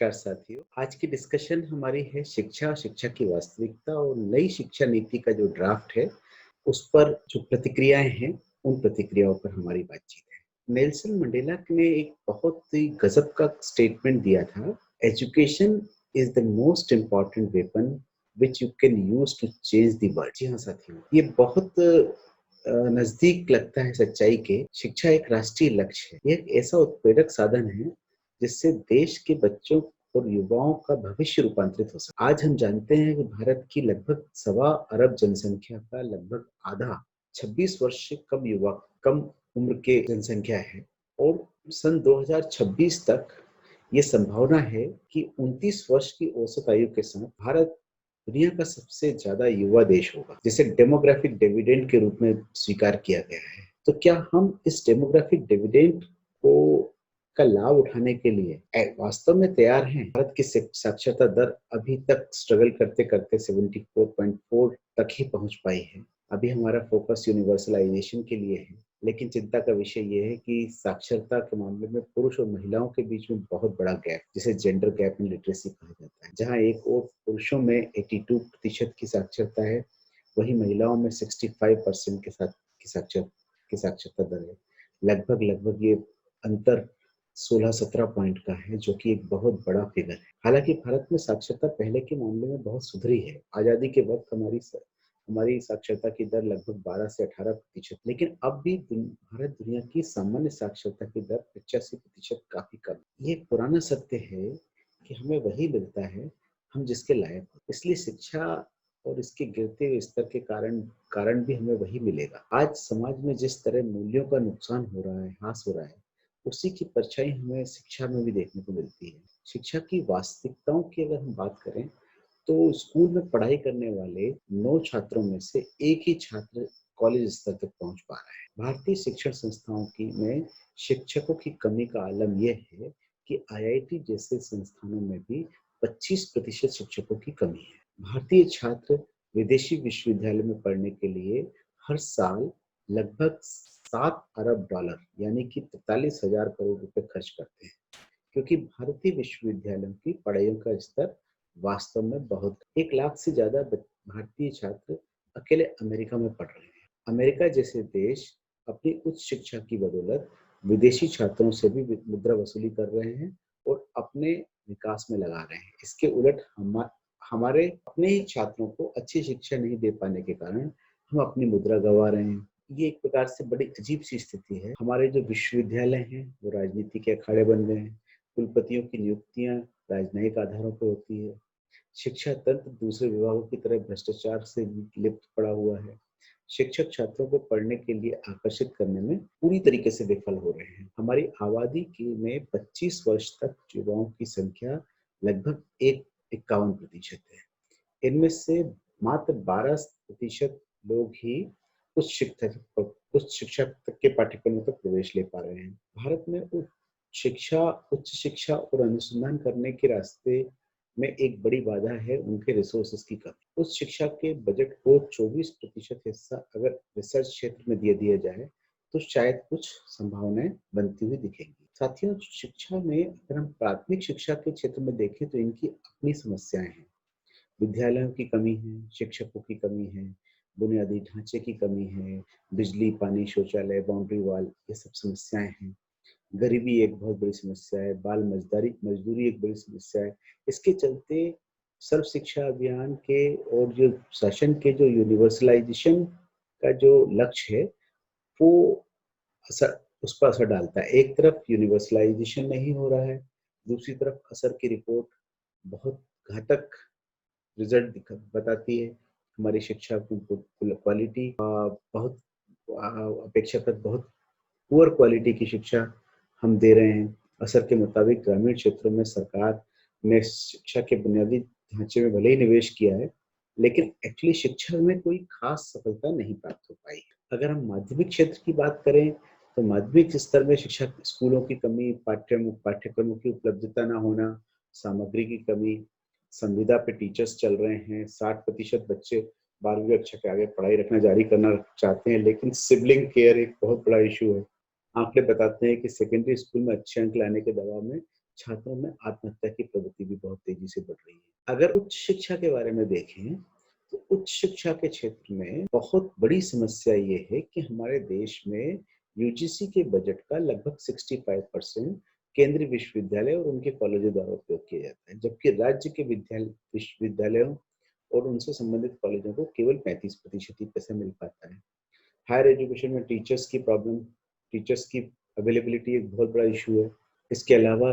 नमस्कार साथियों। आज की डिस्कशन हमारी है शिक्षा और शिक्षा की वास्तविकता और नई शिक्षा नीति का जो ड्राफ्ट है, उस पर जो प्रतिक्रियाएँ हैं, उन प्रतिक्रियाओं पर हमारी बातचीत है। नेल्सन मंडेला ने एक बहुत ही गज़ब का स्टेटमेंट दिया था, education is the most important weapon which you can use to change the world. जी हाँ साथियों, ये बहुत नज़दीक लगता है सच्चाई के। शिक्षा एक राष्ट्रीय लक्ष्य है। ये एक ऐसा उत्प्रेरक साधन है जिससे देश के बच्चों और युवाओं का भविष्य रूपांतरित हो सकता है। आज हम जानते हैं कि भारत की लगभग सवा अरब जनसंख्या का लगभग आधा 26 वर्ष से कम उम्र के जनसंख्या है और सन 2026 तक ये संभावना है कि 29 वर्ष की औसत आयु के साथ भारत दुनिया का सबसे ज्यादा युवा देश होगा, जिसे डेमोग्राफिक डिविडेंड के रूप में स्वीकार किया गया है। तो क्या हम इस डेमोग्राफिक डिविडेंड को का लाभ उठाने के लिए वास्तव में तैयार हैं? भारत की साक्षरता दर अभी तक स्ट्रगल करते करते 74.4 तक ही पहुंच पाई है। अभी हमारा फोकस यूनिवर्सलाइजेशन के लिए है, लेकिन चिंता का विषय यह है कि साक्षरता के मामले में पुरुष और महिलाओं के बीच में बहुत बड़ा गैप, जिसे जेंडर गैप इन लिटरेसी कहा जाता है। जहां एक और पुरुषों में 82% की साक्षरता है, वही महिलाओं में 65% के साथ की साक्षरता दर है। लगभग लगभग ये अंतर 16-17 पॉइंट का है, जो कि एक बहुत बड़ा फिगर है। हालांकि भारत में साक्षरता पहले के मामले में बहुत सुधरी है। आजादी के वक्त हमारी साक्षरता की दर लगभग 12 से 18%, लेकिन अब भी भारत दुनिया की सामान्य साक्षरता की दर 85% काफी कम है। ये एक पुराना सत्य है कि हमें वही मिलता है हम जिसके लायक हो। इसलिए शिक्षा और इसके गिरते हुए स्तर के कारण भी हमें वही मिलेगा। आज समाज में जिस तरह मूल्यों का नुकसान हो रहा है, ह्रास हो रहा है, उसी की परछाई हमें शिक्षा में भी देखने को मिलती है। शिक्षा की वास्तविकताओं की अगर हम बात करें, तो स्कूल में पढ़ाई करने वाले 9 छात्रों में से एक ही छात्र कॉलेज स्तर तक पहुंच पा रहा है। भारतीय शिक्षण संस्थाओं की में शिक्षकों की कमी का आलम यह है कि आईआईटी जैसे संस्थानों में भी 25% शिक्षकों की कमी है। भारतीय छात्र विदेशी विश्वविद्यालय में पढ़ने के लिए हर साल लगभग 7 अरब डॉलर यानी कि 43,000 करोड़ रुपए खर्च करते हैं, क्योंकि भारतीय विश्वविद्यालयों की पढ़ाइयों का स्तर वास्तव में बहुत 1 लाख से ज्यादा भारतीय छात्र अकेले अमेरिका में पढ़ रहे हैं। अमेरिका जैसे देश अपनी उच्च शिक्षा की बदौलत विदेशी छात्रों से भी मुद्रा वसूली कर रहे हैं और अपने विकास में लगा रहे हैं। इसके उलट हमारे अपने ही छात्रों को अच्छी शिक्षा नहीं दे पाने के कारण हम अपनी मुद्रा गंवा रहे हैं। ये एक प्रकार से बड़ी अजीब सी स्थिति है। हमारे जो विश्वविद्यालय हैं, वो राजनीति के अखाड़े बन गए हैं। कुलपतियों की नियुक्तियां राजनयिक आधारों पर होती है। शिक्षा तंत्र दूसरे विभागों की तरह भ्रष्टाचार से लिप्त पड़ा हुआ है। शिक्षक छात्रों को पढ़ने के लिए आकर्षित करने में पूरी तरीके से विफल हो रहे हैं। हमारी आबादी की में 25 वर्ष तक युवाओं की संख्या लगभग 51% है। इनमें से मात्र 12% लोग ही उच्च शिक्षा तक के पाठ्यक्रमों तक प्रवेश ले पा रहे हैं। भारत में उच्च शिक्षा और अनुसंधान करने के रास्ते में एक बड़ी बाधा है उनके रिसोर्सेज की कमी। उच्च शिक्षा के बजट को 24% हिस्सा अगर रिसर्च क्षेत्र में दे दिया जाए, तो शायद कुछ संभावनाएं बनती हुई दिखेंगी। साथियों, शिक्षा में अगर हम प्राथमिक शिक्षा के क्षेत्र में देखें, तो इनकी अपनी समस्याएं हैं। विद्यालयों की कमी है, शिक्षकों की कमी है, बुनियादी ढांचे की कमी है, बिजली, पानी, शौचालय, बाउंड्री वॉल, ये सब समस्याएं हैं। गरीबी एक बहुत बड़ी समस्या है, बाल मजदूरी एक बड़ी समस्या है। इसके चलते सर्व शिक्षा अभियान के और जो शासन के जो यूनिवर्सलाइजेशन का जो लक्ष्य है, वो असर उस पर असर डालता है। एक तरफ यूनिवर्सलाइजेशन नहीं हो रहा है, दूसरी तरफ असर की रिपोर्ट बहुत घातक रिजल्ट बताती है। हमारी शिक्षा की क्वालिटी बहुत अपेक्षाकृत बहुत पुअर क्वालिटी की शिक्षा हम दे रहे हैं। असर के मुताबिक ग्रामीण क्षेत्रों में सरकार ने शिक्षा के बुनियादी ढांचे में भले ही निवेश किया है, लेकिन एक्चुअली शिक्षा में कोई खास सफलता नहीं प्राप्त हो पाई। अगर हम माध्यमिक क्षेत्र की बात करें, तो माध्यमिक स्तर में शिक्षा स्कूलों की कमी, पाठ्यक्रमों की उपलब्धता न होना, सामग्री की कमी, संविदा पे टीचर्स चल रहे हैं। 60% बच्चे 12वीं कक्षा के आगे पढ़ाई रखना जारी करना चाहते हैं, लेकिन सिबलिंग केयर एक बहुत बड़ा इशू है। आंकड़े बताते हैं कि सेकेंडरी स्कूल में अच्छे अंक लाने के दबाव में छात्रों में आत्महत्या की प्रवृत्ति भी बहुत तेजी से बढ़ रही है। अगर उच्च शिक्षा के बारे में देखें, तो उच्च शिक्षा के क्षेत्र में बहुत बड़ी समस्या ये है कि हमारे देश में यूजीसी के बजट का लगभग 65% केंद्रीय विश्वविद्यालय और उनके कॉलेजों द्वारा उपयोग किया जाता है, जबकि राज्य के विश्वविद्यालयों और उनसे संबंधित कॉलेजों को केवल 35% ही पैसा मिल पाता है। हायर एजुकेशन में टीचर्स की अवेलेबिलिटी एक बहुत बड़ा इशू है। इसके अलावा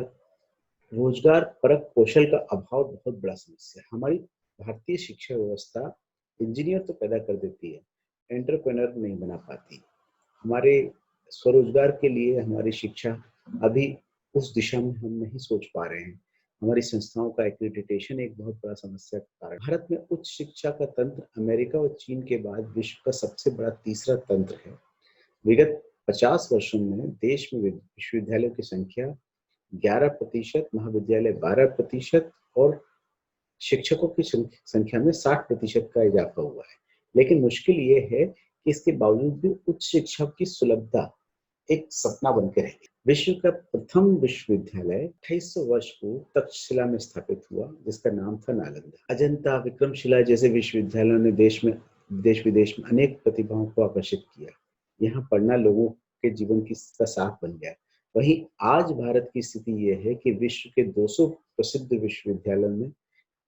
रोजगार परक कौशल का अभाव बहुत बड़ा समस्या है। हमारी भारतीय शिक्षा व्यवस्था इंजीनियर तो पैदा कर देती है, एंटरप्रेन्योर नहीं बना पाती। हमारे स्वरोजगार के लिए हमारी शिक्षा अभी उस दिशा में हम नहीं सोच पा रहे हैं। हमारी संस्थाओं का एक्रेडिटेशन एक बहुत बड़ा समस्या का कारण। भारत में उच्च शिक्षा का तंत्र अमेरिका और चीन के बाद विश्व का सबसे बड़ा तीसरा तंत्र है। विगत 50 वर्षों में देश में विश्वविद्यालयों की संख्या 11%, महाविद्यालय 12% और शिक्षकों की संख्या में 60% का इजाफा हुआ है। लेकिन मुश्किल ये है कि इसके बावजूद भी उच्च शिक्षा की सुलभता एक सपना बन के रह गई। विश्व का प्रथम विश्वविद्यालय 2800 वर्ष पूर्व तक्षशिला में स्थापित हुआ, जिसका नाम था नालंदा। अजंता, विक्रमशिला जैसे विश्वविद्यालयों ने देश विदेश में अनेक प्रतिभाओं को आकर्षित किया। यहाँ पढ़ना लोगों के जीवन का साथ बन गया। वहीं आज भारत की स्थिति यह है कि विश्व के 200 प्रसिद्ध विश्वविद्यालयों में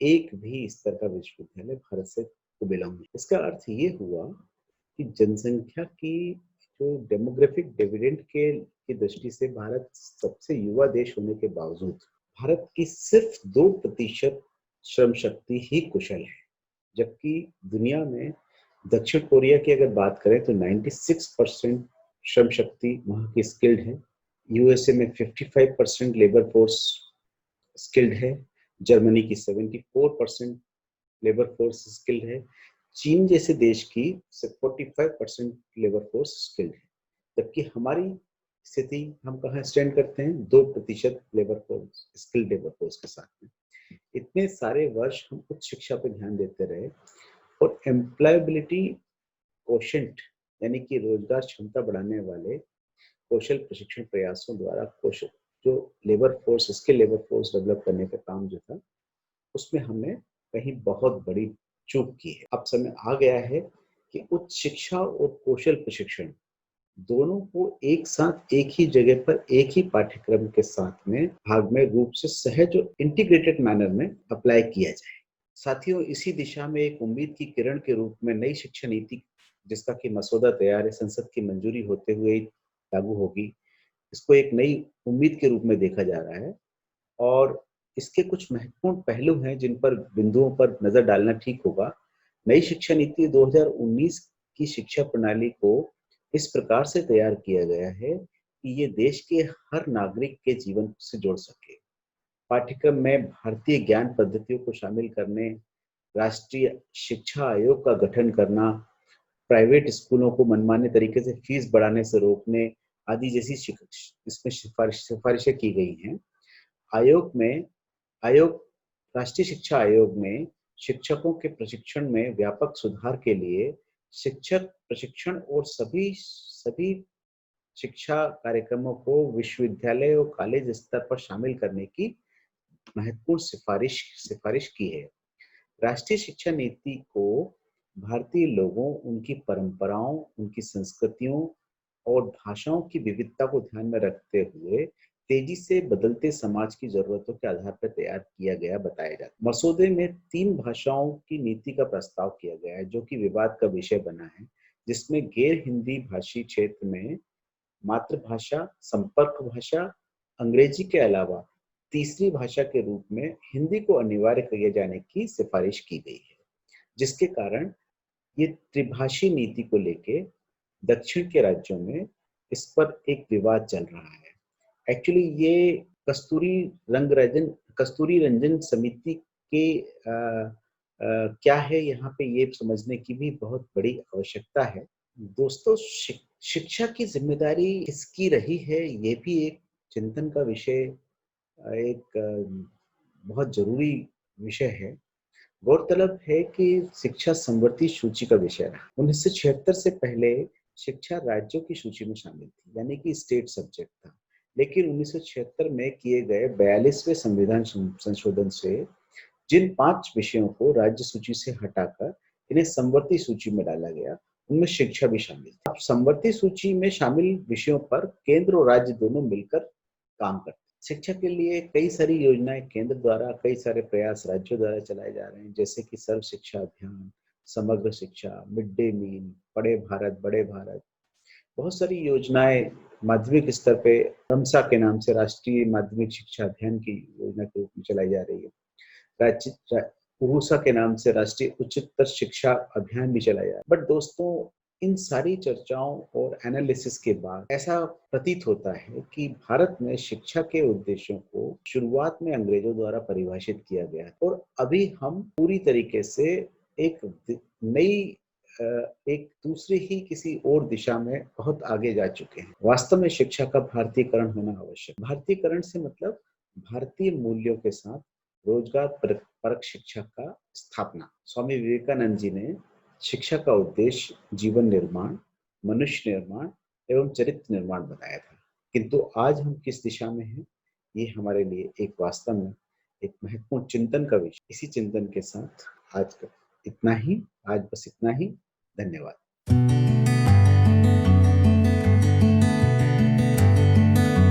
एक भी इस तरह का विश्वविद्यालय भारत से बिलोंग नहीं। इसका अर्थ ये हुआ कि जनसंख्या की जो डेमोग्राफिक डिविडेंड की दृष्टि से भारत सबसे युवा देश होने के बावजूद भारत की सिर्फ 2% श्रम शक्ति ही कुशल है, जबकि दुनिया में दक्षिण कोरिया की अगर बात करें तो 96% श्रम शक्ति वहाँ की स्किल्ड है। यूएसए में 55% लेबर फोर्स स्किल्ड है। जर्मनी की 74% लेबर फोर्स स्किल्ड है। चीन जैसे देश की 45% लेबर फोर्स स्किल्ड है, जबकि हमारी स्थिति हम कहाँ स्टैंड करते हैं? 2% labour force skilled labour force के साथ में। इतने सारे वर्ष हम उच्च शिक्षा पर ध्यान देते रहे और एम्प्लॉयबिलिटी कोशेंट यानी कि रोजगार क्षमता बढ़ाने वाले कौशल प्रशिक्षण प्रयासों द्वारा कौशल जो स्किल लेबर फोर्स डेवलप करने का काम जो था, उसमें हमने कहीं बहुत बड़ी चूक की है। अब समय आ गया है कि उच्च शिक्षा और कौशल प्रशिक्षण दोनों को एक साथ एक ही जगह पर एक ही पाठ्यक्रम के साथ में भागमय रूप से सहज और इंटीग्रेटेड मैनर में अप्लाई किया जाए। साथियों, इसी दिशा में एक उम्मीद की किरण के रूप में नई शिक्षा नीति, जिसका कि मसौदा तैयार है, संसद की मंजूरी होते हुए लागू होगी। इसको एक नई उम्मीद के रूप में देखा जा रहा है और इसके कुछ महत्वपूर्ण पहलू हैं जिन पर बिंदुओं पर नजर डालना ठीक होगा। नई शिक्षा नीति 2019 की शिक्षा प्रणाली को इस प्रकार से तैयार किया गया है कि ये देश के हर नागरिक के जीवन से जुड़ सके। पाठ्यक्रम में भारतीय ज्ञान पद्धतियों को शामिल करने, राष्ट्रीय शिक्षा आयोग का गठन करना, प्राइवेट स्कूलों को मनमाने तरीके से फीस बढ़ाने से रोकने आदि जैसी इसमें सिफारिशें की गई हैं। आयोग राष्ट्रीय शिक्षा आयोग में शिक्षकों के प्रशिक्षण में व्यापक सुधार के लिए शिक्षक प्रशिक्षण और सभी सभी शिक्षा कार्यक्रमों को विश्वविद्यालय और कॉलेज स्तर पर शामिल करने की महत्वपूर्ण सिफारिश की है। राष्ट्रीय शिक्षा नीति को भारतीय लोगों, उनकी परंपराओं, उनकी संस्कृतियों और भाषाओं की विविधता को ध्यान में रखते हुए तेजी से बदलते समाज की जरूरतों के आधार पर तैयार किया गया बताया जाता है। मसौदे में 3 भाषाओं की नीति का प्रस्ताव किया गया है, जो कि विवाद का विषय बना है, जिसमें गैर हिंदी भाषी क्षेत्र में मातृभाषा, संपर्क भाषा, अंग्रेजी के अलावा तीसरी भाषा के रूप में हिंदी को अनिवार्य किए जाने की सिफारिश की गई है, जिसके कारण ये त्रिभाषी नीति को लेके दक्षिण के राज्यों में इस पर एक विवाद चल रहा है। एक्चुअली ये कस्तूरी रंजन समिति के क्या है यहाँ पे ये समझने की भी बहुत बड़ी आवश्यकता है। दोस्तों, शिक्षा की जिम्मेदारी किसकी रही है, ये भी एक चिंतन का विषय, एक बहुत जरूरी विषय है। गौरतलब है कि शिक्षा समवर्ती सूची का विषय रहा। 1976 से पहले शिक्षा राज्यों की सूची में शामिल थी, यानी कि स्टेट सब्जेक्ट था। लेकिन 1976 में किए गए 42वें संविधान संशोधन से जिन 5 विषयों को राज्य सूची से हटाकर इन्हें समवर्ती सूची में डाला गया, उनमें शिक्षा भी शामिल थी। अब समवर्ती सूची में शामिल विषयों पर केंद्र और राज्य दोनों मिलकर काम करते हैं। शिक्षा के लिए कई सारी योजनाएं केंद्र द्वारा, कई सारे प्रयास राज्यों द्वारा चलाए जा रहे हैं, जैसे कि सर्व शिक्षा अभियान, समग्र शिक्षा, मिड डे मील, पढ़े भारत, बड़े भारत। बहुत सारी योजनाएं माध्यमिक स्तर पे रमसा के नाम से राष्ट्रीय माध्यमिक शिक्षा अभियान की योजना के रूप में चलाई जा रही है। रूसा के नाम से राष्ट्रीय उच्चतर शिक्षा अभियान भी चलाया है। बट दोस्तों, इन सारी चर्चाओं और एनालिसिस के बाद ऐसा प्रतीत होता है कि भारत में शिक्षा के उद्देश्यों को शुरुआत में अंग्रेजों द्वारा परिभाषित किया गया और अभी हम पूरी तरीके से एक नई एक दूसरी ही किसी और दिशा में बहुत आगे जा चुके हैं। वास्तव में शिक्षा का भारतीयकरण होना आवश्यक। भारतीयकरण से मतलब भारतीय मूल्यों के साथ रोजगार परक शिक्षा का स्थापना। स्वामी विवेकानंद जी ने शिक्षा का उद्देश्य जीवन निर्माण, मनुष्य निर्माण एवं चरित्र निर्माण बताया था। किंतु आज हम किस दिशा में हैं, ये हमारे लिए एक वास्तव में एक महत्वपूर्ण चिंतन का विषय। इसी चिंतन के साथ आज का इतना ही, आज बस इतना ही। धन्यवाद।